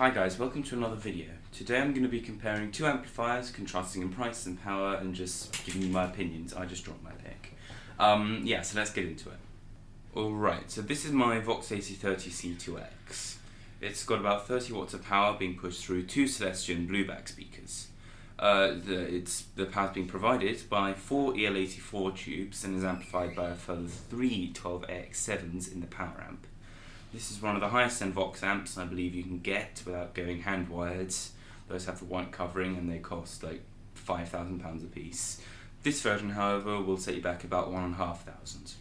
Hi guys, welcome to another video. Today I'm going to be comparing two amplifiers, contrasting in price and power, and just giving you my opinions. I just dropped my pick. So let's get into it. Alright, so this is my Vox AC30 C2X. It's got about 30 watts of power being pushed through two Celestion blueback speakers. The power is being provided by four EL84 tubes and is amplified by a further three 12AX7s in the power amp. This is one of the highest end Vox amps I believe you can get without going hand wired. Those have the white covering and they cost like £5,000 a piece. This version, however, will set you back about £1,500.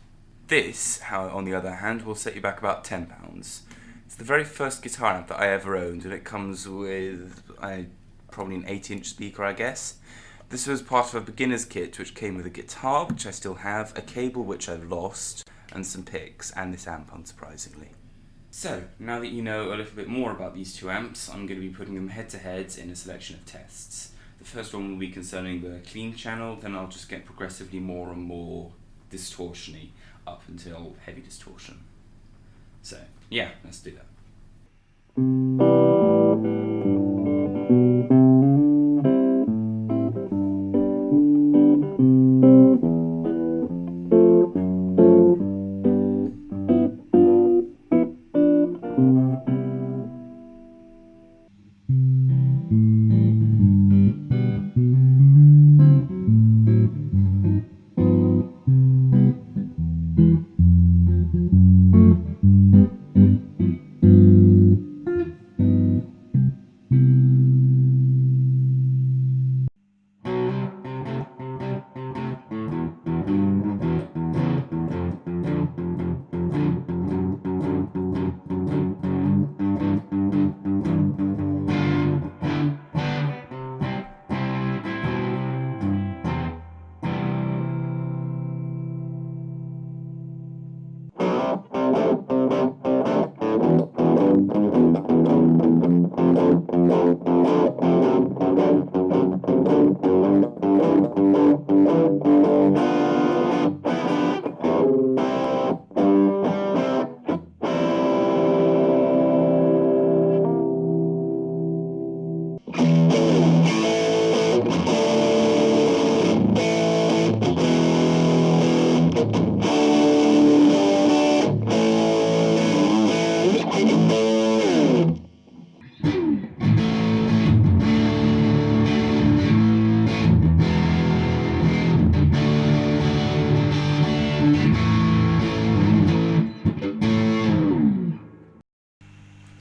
This, on the other hand, will set you back about £10. It's the very first guitar amp that I ever owned, and it comes with probably an 8-inch speaker, I guess. This was part of a beginner's kit which came with a guitar, which I still have, a cable which I've lost, and some picks, and this amp, unsurprisingly. So, now that you know a little bit more about these two amps, I'm going to be putting them head to head in a selection of tests. The first one will be concerning the clean channel, then I'll just get progressively more and more distortion-y up until heavy distortion. So, yeah, let's do that.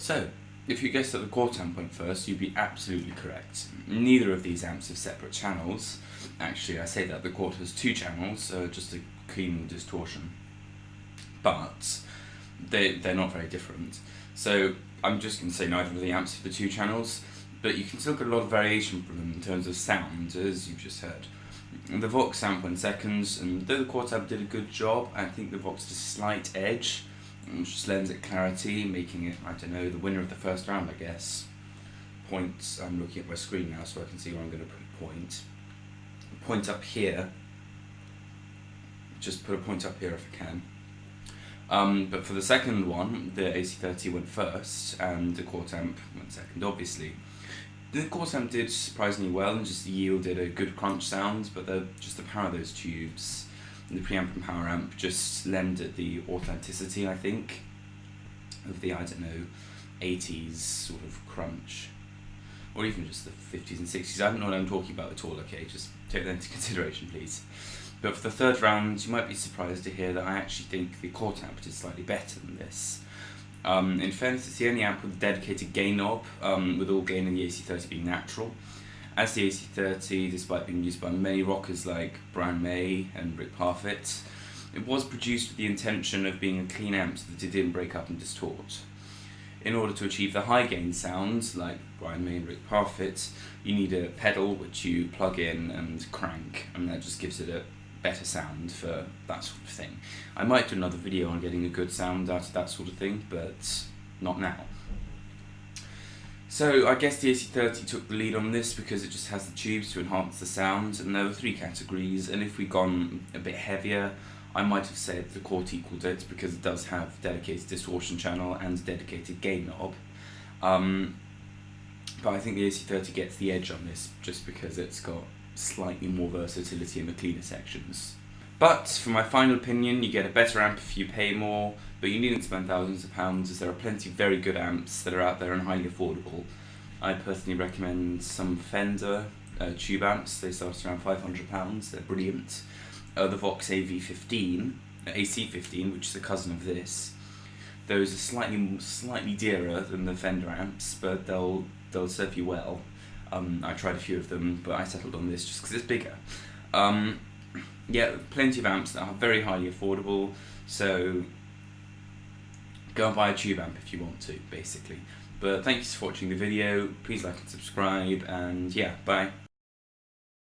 So, if you guessed at the quarter amp point first, you'd be absolutely correct. Neither of these amps have separate channels. Actually, I say that the quarter has two channels, just to clean the distortion. But they're not very different. So I'm just going to say neither of the amps have the two channels, but you can still get a lot of variation from them in terms of sound, as you've just heard. The Vox amp went second, and though the quarter amp did a good job, I think the Vox had a slight edge, which just lends it clarity, making it, I don't know, the winner of the first round, I guess. Points, I'm looking at my screen now so I can see where I'm going to put a point. A point up here, just put a point up here if I can. But for the second one, the AC30 went first, and the quarter amp went second, obviously. The quarter amp did surprisingly well and just yielded a good crunch sound, but just the power of those tubes, the preamp and power amp just lend it the authenticity, I think, of the, 80s sort of crunch. Or even just the 50s and 60s. I don't know what I'm talking about at all, okay? Just take that into consideration, please. But for the third round, you might be surprised to hear that I actually think the quarter amp did slightly better than this. In fairness, it's the only amp with a dedicated gain knob, with all gain in the AC30 being natural. As the AC30, despite being used by many rockers like Brian May and Rick Parfitt, it was produced with the intention of being a clean amp so that it didn't break up and distort. In order to achieve the high gain sounds, like Brian May and Rick Parfitt, you need a pedal which you plug in and crank, and that just gives it a better sound for that sort of thing. I might do another video on getting a good sound out of that sort of thing, but not now. So I guess the AC30 took the lead on this because it just has the tubes to enhance the sound, and there were three categories, and if we'd gone a bit heavier, I might have said the Quart equaled it because it does have dedicated distortion channel and dedicated gain knob. but I think the AC30 gets the edge on this just because it's got slightly more versatility in the cleaner sections. But for my final opinion, you get a better amp if you pay more, but you needn't spend thousands of pounds, as there are plenty of very good amps that are out there and highly affordable. I personally recommend some Fender tube amps. They start around £500, they're brilliant. The Vox AC15, which is a cousin of this. Those are slightly dearer than the Fender amps, but they'll serve you well. I tried a few of them, but I settled on this just because it's bigger. Yeah, plenty of amps that are very highly affordable, so go and buy a tube amp if you want to, basically. But thank you for watching the video, please like and subscribe, and yeah, bye.